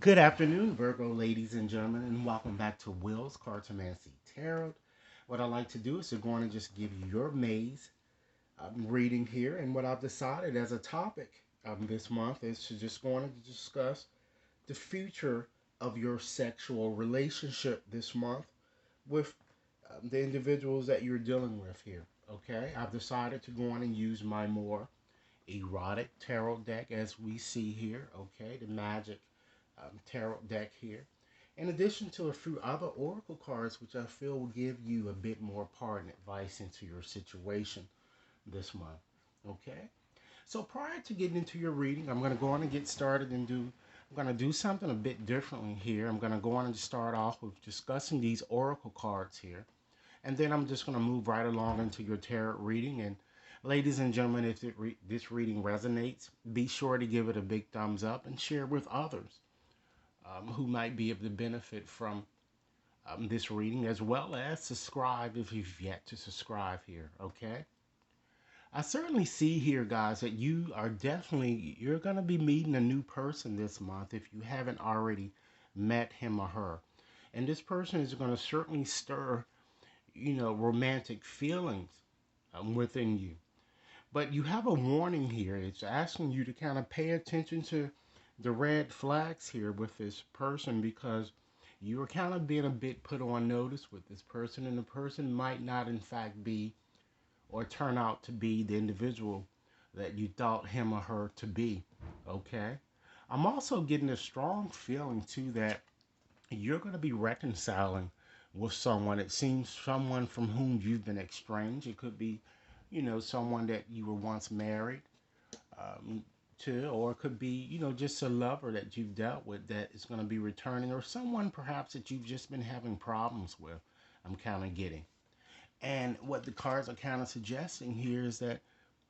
Good afternoon, Virgo ladies and gentlemen, and welcome back to Will's Cartomancy Tarot. What I like to do is to go on and just give you your maze reading here, and what I've decided as a topic this month is to just go on and discuss the future of your sexual relationship this month with the individuals that you're dealing with here. Okay, I've decided to go on and use my more erotic tarot deck as we see here. Okay, the magic tarot deck here. In addition to a few other oracle cards, which I feel will give you a bit more pardon advice into your situation this month. Okay? So prior to getting into your reading, I'm going to go on and get started and I'm going to do something a bit differently here. I'm going to go on and just start off with discussing these oracle cards here. And then I'm just going to move right along into your tarot reading. And ladies and gentlemen, if this reading resonates, be sure to give it a big thumbs up and share with others who might be able to benefit from this reading, as well as subscribe if you've yet to subscribe here. Okay, I certainly see here, guys, that you're going to be meeting a new person this month if you haven't already met him or her. And this person is going to certainly stir, romantic feelings within you. But you have a warning here. It's asking you to kind of pay attention to the red flags here with this person, because you are kind of being a bit put on notice with this person, and the person might not, in fact, be or turn out to be the individual that you thought him or her to be. Okay? I'm also getting a strong feeling, too, that you're going to be reconciling with someone. It seems someone from whom you've been estranged. It could be, someone that you were once married um, to, or it could be, just a lover that you've dealt with that is going to be returning, or someone perhaps that you've just been having problems with. I'm kind of getting. And what the cards are kind of suggesting here is that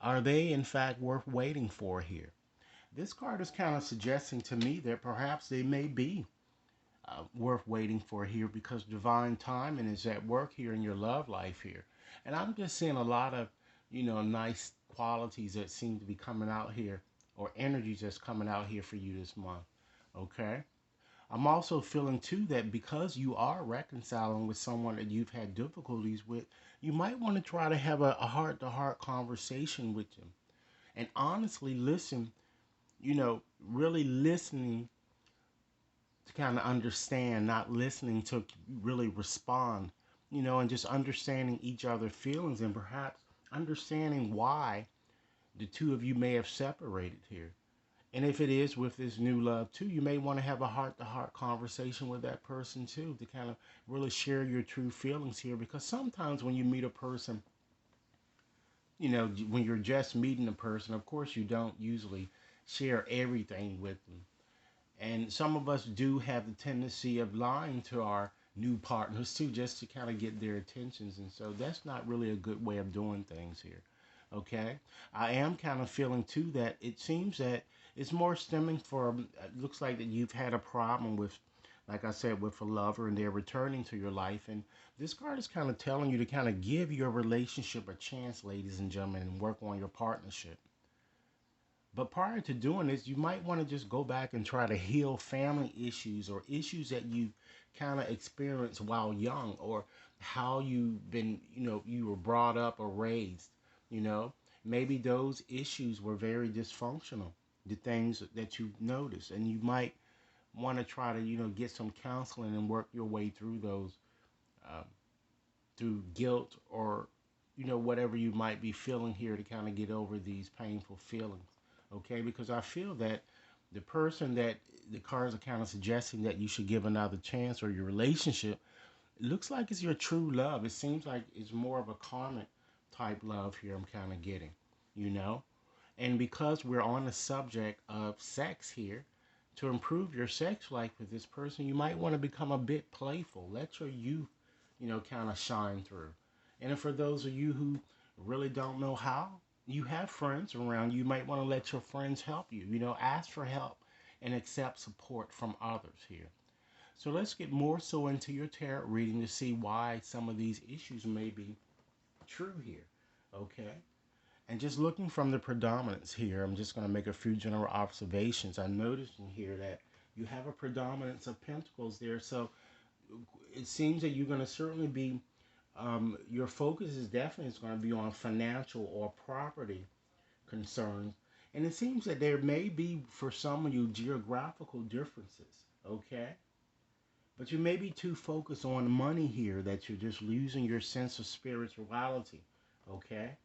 are they in fact worth waiting for here? This card is kind of suggesting to me that perhaps they may be worth waiting for here, because divine timing is at work here in your love life here. And I'm just seeing a lot of, nice qualities that seem to be coming out here, or energies that's coming out here for you this month. Okay? I'm also feeling too that because you are reconciling with someone that you've had difficulties with, you might want to try to have a heart to heart conversation with them. And honestly listen, really listening to kind of understand, not listening to really respond, and just understanding each other's feelings, and perhaps understanding why the two of you may have separated here. And if it is with this new love too, you may want to have a heart to heart conversation with that person too, to kind of really share your true feelings here. Because sometimes when you meet a person, when you're just meeting a person, of course, you don't usually share everything with them. And some of us do have the tendency of lying to our new partners too, just to kind of get their attentions. And so that's not really a good way of doing things here. Okay. I am kind of feeling too that it seems that it's more stemming from, it looks like that you've had a problem with, like I said, with a lover, and they're returning to your life. And this card is kind of telling you to kind of give your relationship a chance, ladies and gentlemen, and work on your partnership. But prior to doing this, you might want to just go back and try to heal family issues, or issues that you kind of experienced while young, or how you've been, you were brought up or raised, you know. Maybe those issues were very dysfunctional, the things that you've noticed. And you might want to try to, get some counseling and work your way through those, uh, through guilt, or whatever you might be feeling here, to kind of get over these painful feelings. Okay, because I feel that the person that the cards are kind of suggesting that you should give another chance, or your relationship, it looks like it's your true love. It seems like it's more of a karmic type love here, I'm kind of getting, you know. And because we're on the subject of sex here, to improve your sex life with this person, you might want to become a bit playful. Let your youth, kind of shine through. And for those of you who really don't know how, you have friends around. You might want to let your friends help you. Ask for help and accept support from others here. So let's get more so into your tarot reading to see why some of these issues may be true here. Okay? And just looking from the predominance here, I'm just going to make a few general observations. I'm noticing here that, You have a predominance of pentacles there. So it seems that you're going to certainly be, your focus is definitely is going to be on financial or property concerns. And it seems that there may be, for some of you, geographical differences, okay? But you may be too focused on money here that you're just losing your sense of spirituality, okay?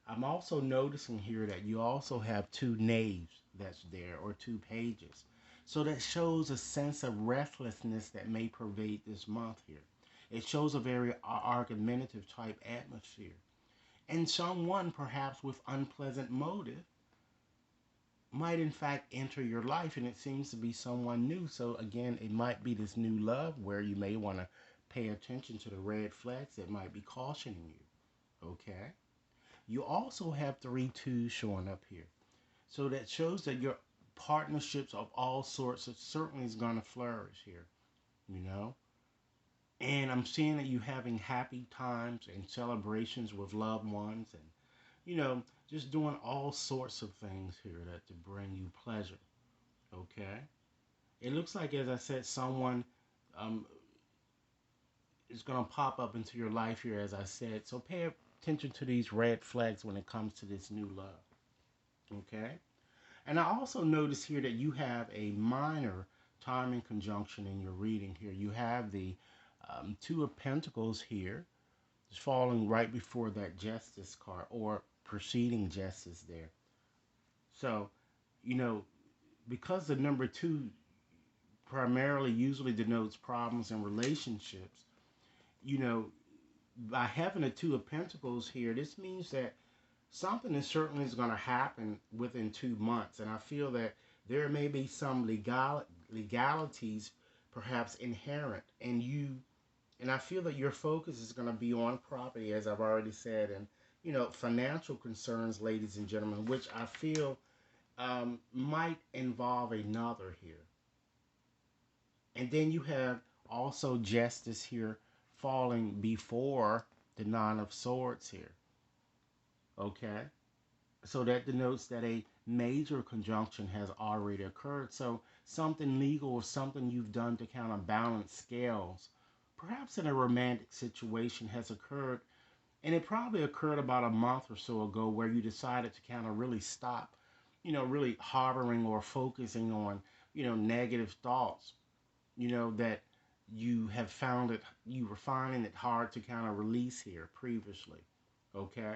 I'm also noticing here that you also have two knaves that's there, or two pages. So that shows a sense of restlessness that may pervade this month here. It shows a very argumentative type atmosphere. And someone, perhaps with unpleasant motive, might in fact enter your life, and it seems to be someone new. So again, it might be this new love where you may want to pay attention to the red flags that might be cautioning you. Okay. You also have three twos showing up here. So that shows that your partnerships of all sorts of certainly is going to flourish here, you know. And I'm seeing that you having happy times and celebrations with loved ones, and just doing all sorts of things here that to bring you pleasure. Okay. It looks like, as I said, someone um, is going to pop up into your life here, as I said. So pay attention to these red flags when it comes to this new love. Okay. And I also notice here that you have a minor timing conjunction in your reading here. You have the Two of Pentacles here, just falling right before that Justice card, or preceding Justice there. So, you know, because the number two primarily usually denotes problems in relationships, you know, by having the Two of Pentacles here, this means that something is certainly is going to happen within 2 months. And I feel that there may be some legalities perhaps inherent in you. And I feel that your focus is going to be on property, as I've already said, and, financial concerns, ladies and gentlemen, which I feel might involve another here. And then you have also Justice here falling before the Nine of Swords here. Okay? So that denotes that a major conjunction has already occurred. So something legal or something you've done to kind of balance scales, perhaps in a romantic situation, has occurred. And it probably occurred about a month or so ago, where you decided to kind of really stop, really harboring or focusing on, negative thoughts, that you were finding it hard to kind of release here previously. Okay.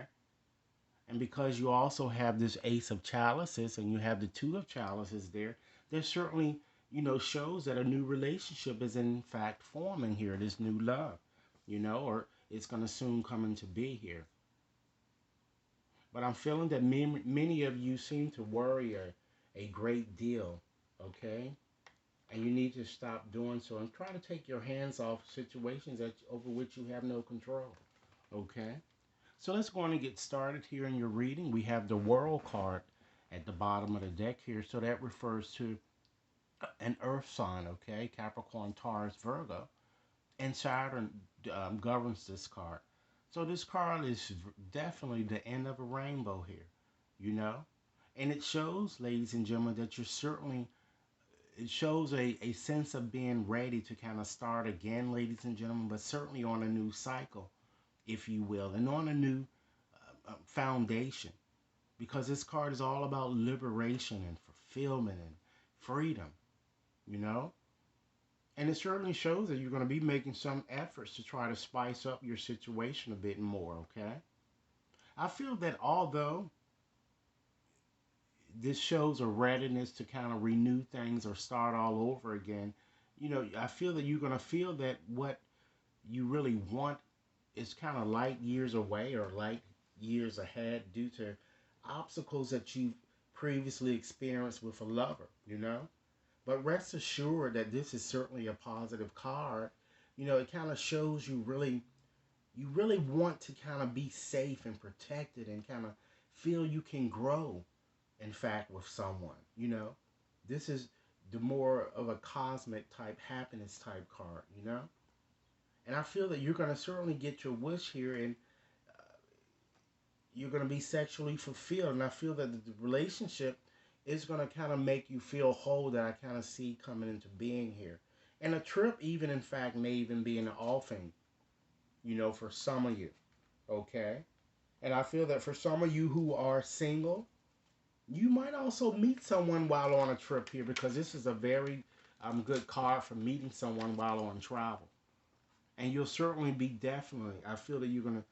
And because you also have this Ace of Chalices and you have the Two of Chalices there, there's certainly, shows that a new relationship is in fact forming here, this new love, or it's going to soon come into be here. But I'm feeling that many of you seem to worry a great deal, okay? And you need to stop doing so and try to take your hands off situations over which you have no control, okay? So let's go on and get started here in your reading. We have the World card at the bottom of the deck here. So that refers to an earth sign, okay? Capricorn, Taurus, Virgo. And Saturn governs this card. So this card is definitely the end of a rainbow here, you know? And it shows, ladies and gentlemen, that it shows a sense of being ready to kind of start again, ladies and gentlemen, but certainly on a new cycle, if you will, and on a new foundation, because this card is all about liberation and fulfillment and freedom, you know? And it certainly shows that you're going to be making some efforts to try to spice up your situation a bit more, okay? I feel that although this shows a readiness to kind of renew things or start all over again, I feel that you're going to feel that what you really want is kind of light years away or light years ahead due to obstacles that you've previously experienced with a lover, But rest assured that this is certainly a positive card. It kind of shows you really want to kind of be safe and protected and kind of feel you can grow, in fact, with someone, This is the more of a cosmic type, happiness type card. And I feel that you're going to certainly get your wish here, and you're going to be sexually fulfilled. And I feel that the relationship It's going to kind of make you feel whole that I kind of see coming into being here. And a trip, even in fact, may even be an offing, for some of you. Okay? And I feel that for some of you who are single, you might also meet someone while on a trip here because this is a very good card for meeting someone while on travel. And you'll certainly be definitely, I feel that you're gonna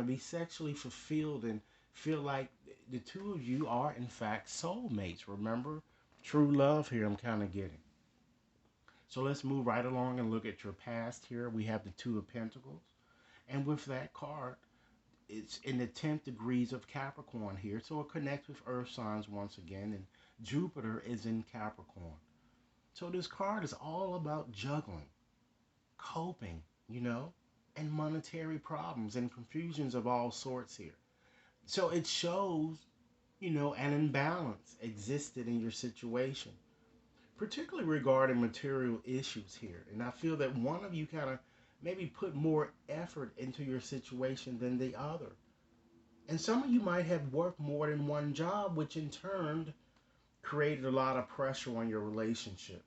be sexually fulfilled and feel like the two of you are in fact soulmates. Remember, true love here I'm kind of getting. So let's move right along and look at your past here. We have the Two of Pentacles. And with that card, it's in the 10th degrees of Capricorn here. So it connects with earth signs once again. And Jupiter is in Capricorn. So this card is all about juggling, coping, and monetary problems and confusions of all sorts here. So it shows, an imbalance existed in your situation, particularly regarding material issues here. And I feel that one of you kind of maybe put more effort into your situation than the other. And some of you might have worked more than one job, which in turn created a lot of pressure on your relationship.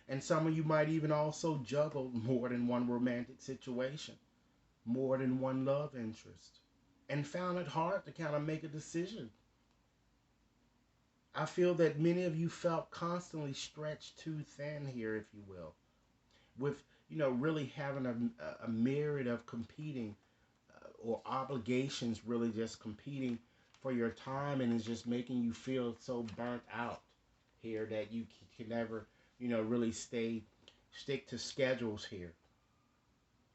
And some of you might even also juggle more than one romantic situation, more than one love interest, and found it hard to kind of make a decision. I feel that many of you felt constantly stretched too thin here, if you will, with, really having a myriad of competing or obligations really just competing for your time, and it's just making you feel so burnt out here that you can never, really stick to schedules here.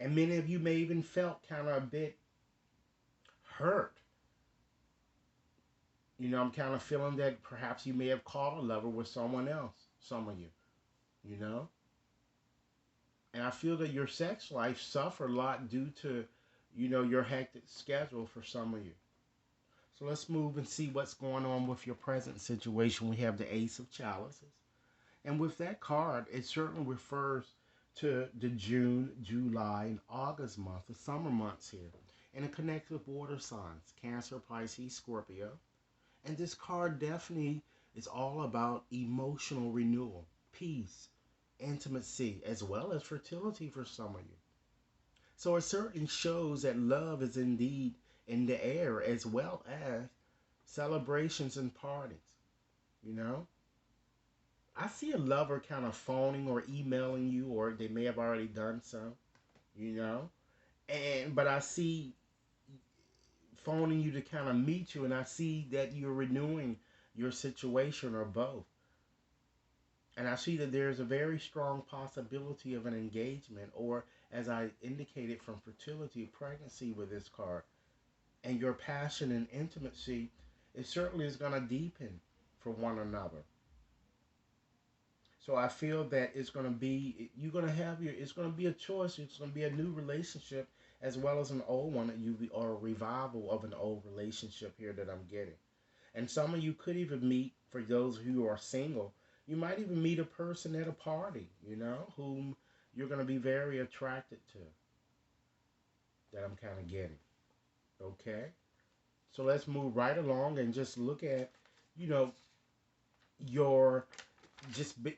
And many of you may even felt kind of a bit hurt. I'm kind of feeling that perhaps you may have caught a lover with someone else, some of you, you know? And I feel that your sex life suffered a lot due to, your hectic schedule for some of you. So let's move and see what's going on with your present situation. We have the Ace of Chalices. And with that card, it certainly refers to the June, July, and August month, the summer months here. And it connects with water signs, Cancer, Pisces, Scorpio. And this card definitely is all about emotional renewal, peace, intimacy, as well as fertility for some of you. So it certainly shows that love is indeed in the air, as well as celebrations and parties, you know? I see a lover kind of phoning or emailing you, or they may have already done so, you know? But I see phoning you to kind of meet you, and I see that you're renewing your situation or both. And I see that there's a very strong possibility of an engagement, or as I indicated, from fertility, pregnancy with this card. And your passion and intimacy, it certainly is going to deepen for one another. So I feel that it's going to be, you're going to have it's going to be a choice. It's going to be a new relationship as well as an old one or a revival of an old relationship here that I'm getting. And some of you could even meet, for those who are single, you might even meet a person at a party, whom you're going to be very attracted to, that I'm kind of getting. Okay? So let's move right along and just look at, you know, your,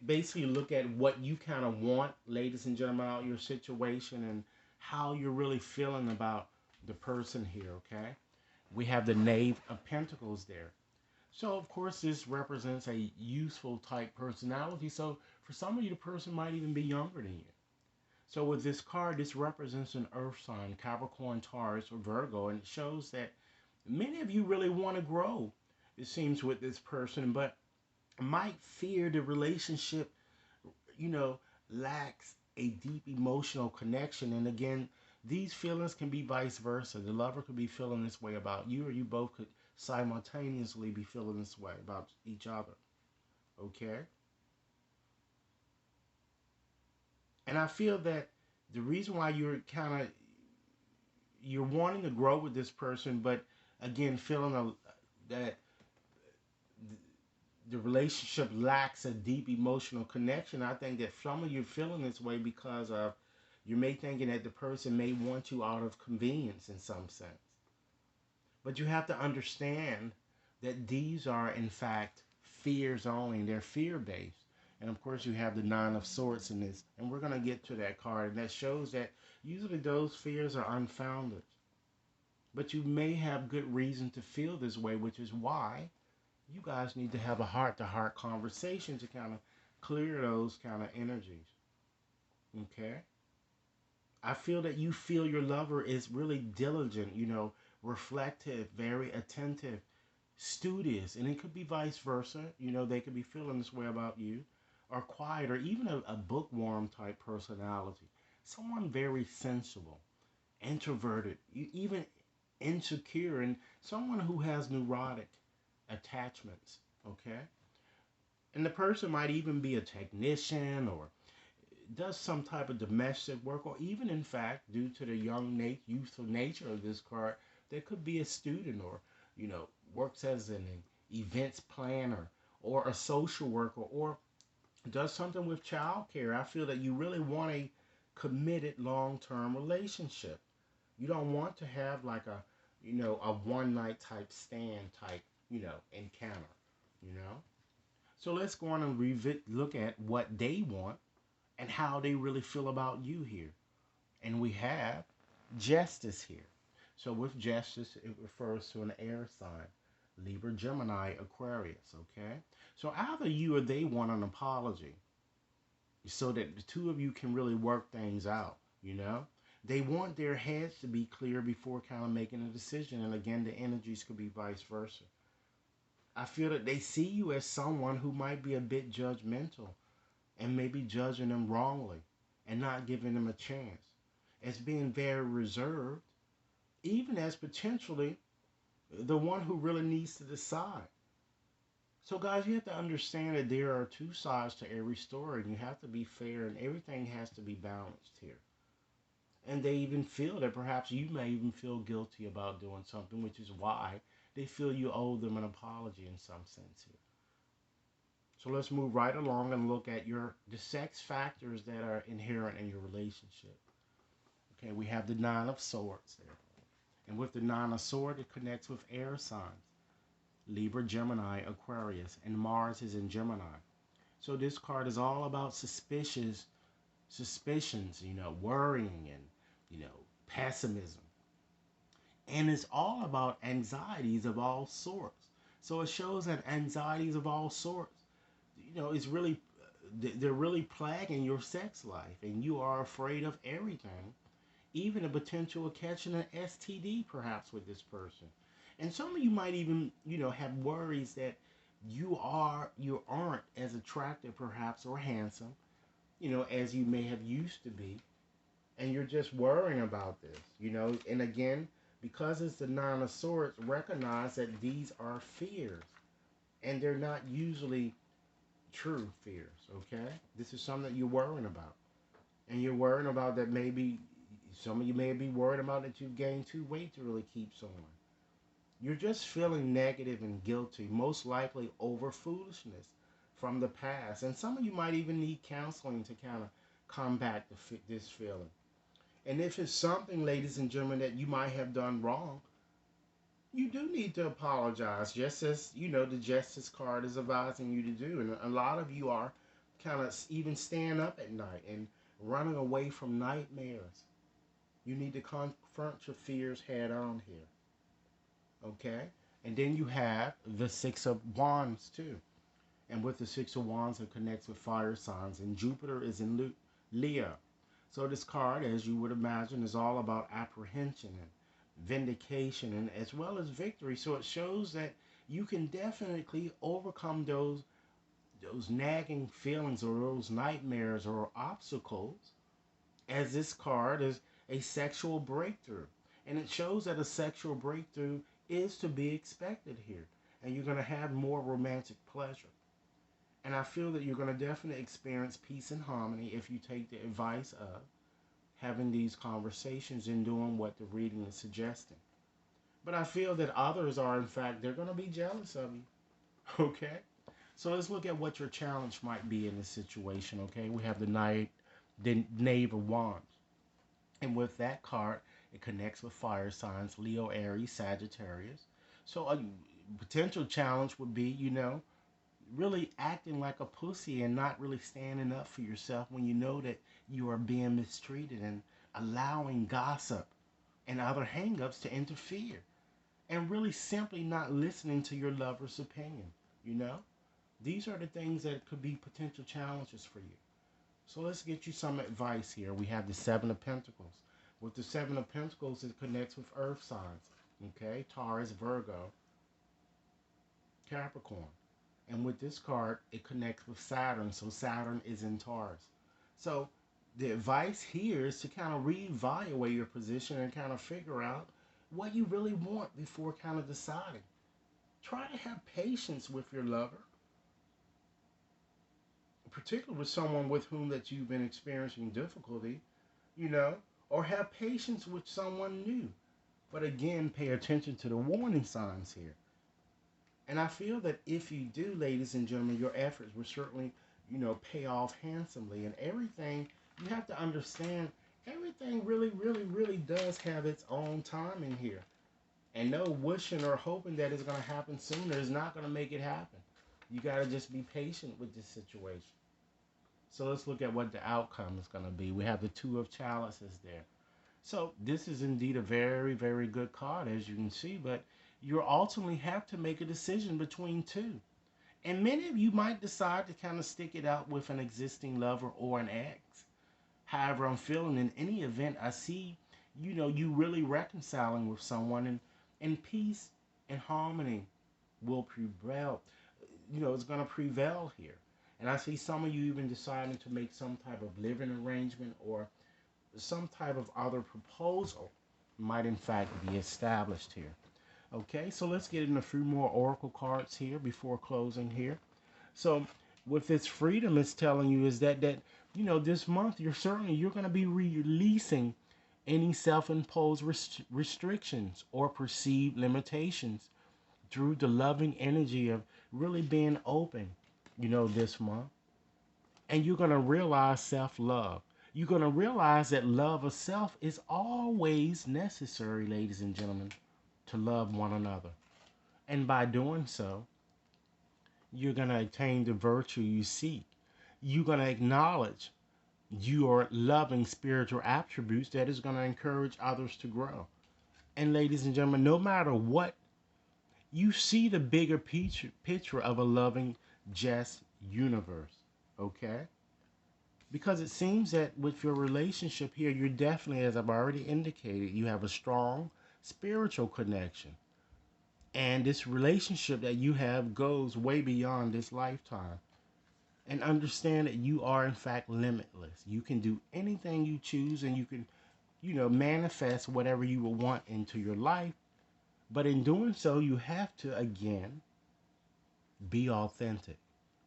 basically look at what you kind of want, ladies and gentlemen, out your situation and how you're really feeling about the person here, okay? We have the Knave of Pentacles there. So, of course, this represents a useful type personality. So, for some of you, the person might even be younger than you. So, with this card, this represents an earth sign, Capricorn, Taurus, or Virgo. And it shows that many of you really want to grow, it seems, with this person, but might fear the relationship, lacks a deep emotional connection. And again, these feelings can be vice versa. The lover could be feeling this way about you, or you both could simultaneously be feeling this way about each other. Okay? And I feel that the reason why you're wanting to grow with this person, but again, feeling that the relationship lacks a deep emotional connection. I think that some of you are feeling this way because of you may thinking that the person may want you out of convenience in some sense. But you have to understand that these are, in fact, fears only. They're fear based. And of course, you have the Nine of Swords in this. And we're going to get to that card. And that shows that usually those fears are unfounded. But you may have good reason to feel this way, which is why you guys need to have a heart to heart conversation to kind of clear those kind of energies. Okay? I feel that you feel your lover is really diligent, reflective, very attentive, studious, and it could be vice versa. They could be feeling this way about you, or quiet, or even a bookworm type personality. Someone very sensible, introverted, even insecure, and someone who has neurotic attachments. Okay? And the person might even be a technician or does some type of domestic work, or even, in fact, due to the youthful nature of this card, there could be a student, or works as an events planner or a social worker, or does something with childcare. I feel that you really want a committed long-term relationship. You don't want to have like a one night type stand type, encounter, you know. So let's go on and look at what they want and how they really feel about you here. And we have justice here. So with justice, it refers to an air sign. Libra, Gemini, Aquarius, okay? So either you or they want an apology so that the two of you can really work things out. They want their heads to be clear before kind of making a decision. And again, the energies could be vice versa. I feel that they see you as someone who might be a bit judgmental and maybe judging them wrongly and not giving them a chance, as being very reserved, even as potentially the one who really needs to decide. So, guys, you have to understand that there are two sides to every story, and you have to be fair, and everything has to be balanced here. And they even feel that perhaps you may even feel guilty about doing something, which is why they feel you owe them an apology in some sense here. So let's move right along and look at the sex factors that are inherent in your relationship. Okay, we have the Nine of Swords there. And with the Nine of Swords, it connects with air signs. Libra, Gemini, Aquarius, and Mars is in Gemini. So this card is all about suspicions, worrying and, pessimism. And it's all about anxieties of all sorts. So it shows that anxieties of all sorts, it's really, they're really plaguing your sex life, and you are afraid of everything, even the potential of catching an STD perhaps with this person. And some of you might even, have worries that you aren't as attractive perhaps or handsome, as you may have used to be. And you're just worrying about this. And again, because it's the Nine of Swords, recognize that these are fears. And they're not usually true fears, okay? This is something that you're worrying about. And you're worrying about that maybe, some of you may be worried about that you've gained too weight to really keep someone. You're just feeling negative and guilty, most likely over foolishness from the past. And some of you might even need counseling to kind of combat this feeling. And if it's something, ladies and gentlemen, that you might have done wrong, you do need to apologize, just as, the Justice card is advising you to do. And a lot of you are kind of even staying up at night and running away from nightmares. You need to confront your fears head on here. Okay? And then you have the Six of Wands, too. And with the Six of Wands, it connects with fire signs. And Jupiter is in Leo. So this card, as you would imagine, is all about apprehension and vindication, and as well as victory. So it shows that you can definitely overcome those nagging feelings or those nightmares or obstacles, as this card is a sexual breakthrough. And it shows that a sexual breakthrough is to be expected here. And you're going to have more romantic pleasure. And I feel that you're going to definitely experience peace and harmony if you take the advice of having these conversations and doing what the reading is suggesting. But I feel that others are, in fact, they're going to be jealous of you. Okay? So let's look at what your challenge might be in this situation. Okay? We have the Knave of Wands. And with that card, it connects with fire signs, Leo, Aries, Sagittarius. So Potential challenge would be, really acting like a pussy and not really standing up for yourself when you know that you are being mistreated and allowing gossip and other hangups to interfere and really simply not listening to your lover's opinion. You know, these are the things that could be potential challenges for you. So let's get you some advice here. We have the Seven of Pentacles. With the Seven of Pentacles, it connects with earth signs. Okay, Taurus, Virgo, Capricorn. And with this card, it connects with Saturn. So Saturn is in Taurus. So the advice here is to kind of reevaluate your position and kind of figure out what you really want before kind of deciding. Try to have patience with your lover, particularly with someone with whom that you've been experiencing difficulty, you know, or have patience with someone new. But again, pay attention to the warning signs here. And I feel that if you do, ladies and gentlemen, your efforts will certainly, pay off handsomely. And everything, you have to understand, everything really, really, really does have its own timing here. And no wishing or hoping that it's going to happen sooner is not going to make it happen. You got to just be patient with this situation. So let's look at what the outcome is going to be. We have the Two of Chalices there. So this is indeed a very, very good card, as you can see, but you ultimately have to make a decision between two. And many of you might decide to kind of stick it out with an existing lover or an ex. However, I'm feeling in any event, I see, you really reconciling with someone, and peace and harmony will prevail. It's going to prevail here. And I see some of you even deciding to make some type of living arrangement or some type of other proposal might in fact be established here. Okay, so let's get in a few more oracle cards here before closing here. So with this freedom, it's telling you is that this month you're going to be releasing any self-imposed restrictions or perceived limitations through the loving energy of really being open, this month. And you're going to realize self-love. You're going to realize that love of self is always necessary, ladies and gentlemen, to love one another. And by doing so, you're going to attain the virtue you seek. You're going to acknowledge your loving spiritual attributes that is going to encourage others to grow. And ladies and gentlemen, no matter what, you see the bigger picture of a loving, just universe. Okay? Because it seems that with your relationship here, you're definitely, as I've already indicated, you have a strong spiritual connection. And this relationship that you have goes way beyond this lifetime. And understand that you are, in fact, limitless. You can do anything you choose, and you can, manifest whatever you will want into your life. But in doing so, you have to, again, be authentic.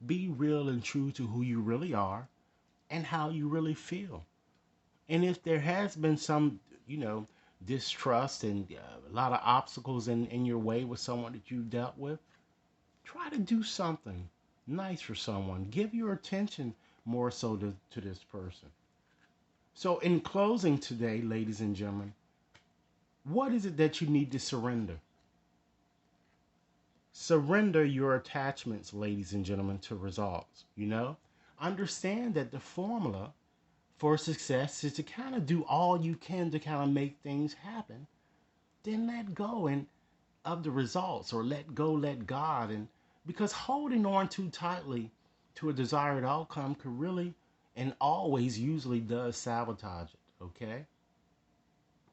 Be real and true to who you really are and how you really feel. And if there has been some, distrust and a lot of obstacles in your way with someone that you've dealt with, try to do something nice for someone. Give your attention more so to this person. So in closing today, ladies and gentlemen, what is it that you need to surrender? Surrender your attachments, ladies and gentlemen, to results. Understand that the formula for success is to kind of do all you can to kind of make things happen. Then let go of the results, or let go, let God. And because holding on too tightly to a desired outcome could really and always usually does sabotage it. Okay?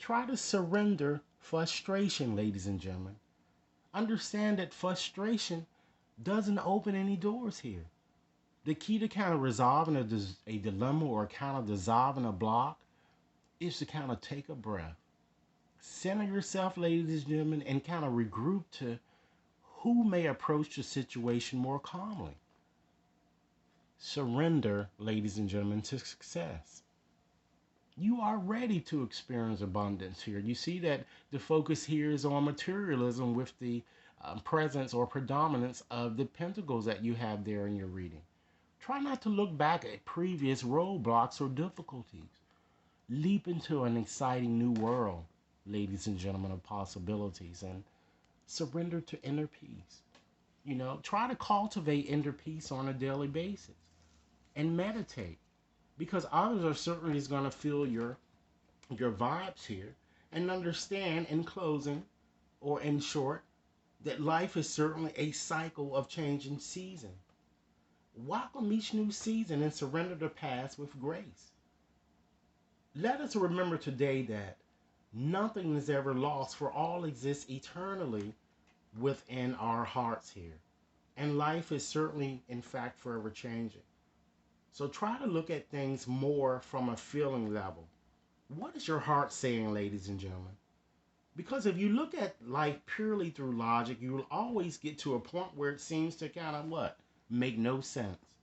Try to surrender frustration, ladies and gentlemen. Understand that frustration doesn't open any doors here. The key to kind of resolving a dilemma or kind of dissolving a block is to kind of take a breath. Center yourself, ladies and gentlemen, and kind of regroup to who may approach the situation more calmly. Surrender, ladies and gentlemen, to success. You are ready to experience abundance here. You see that the focus here is on materialism with the presence or predominance of the pentacles that you have there in your reading. Try not to look back at previous roadblocks or difficulties. Leap into an exciting new world, ladies and gentlemen, of possibilities. And Surrender to inner peace. Try to cultivate inner peace on a daily basis and meditate, because others are certainly going to feel your vibes here, and understand in closing, or in short, that life is certainly a cycle of changing season. Welcome each new season and surrender the past with grace. Let us remember today that nothing is ever lost, for all exists eternally within our hearts here. And life is certainly, in fact, forever changing. So try to look at things more from a feeling level. What is your heart saying, ladies and gentlemen? Because if you look at life purely through logic, you will always get to a point where it seems to kind of what? Make no sense.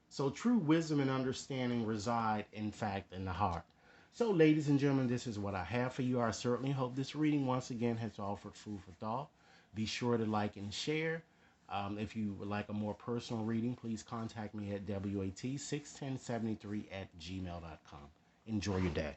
So true wisdom and understanding reside, in fact, in the heart. So, ladies and gentlemen, this is what I have for you. I certainly hope this reading once again has offered food for thought. Be sure to like and share. If you would like a more personal reading, please contact me at WAT61073 at gmail.com. Enjoy your day.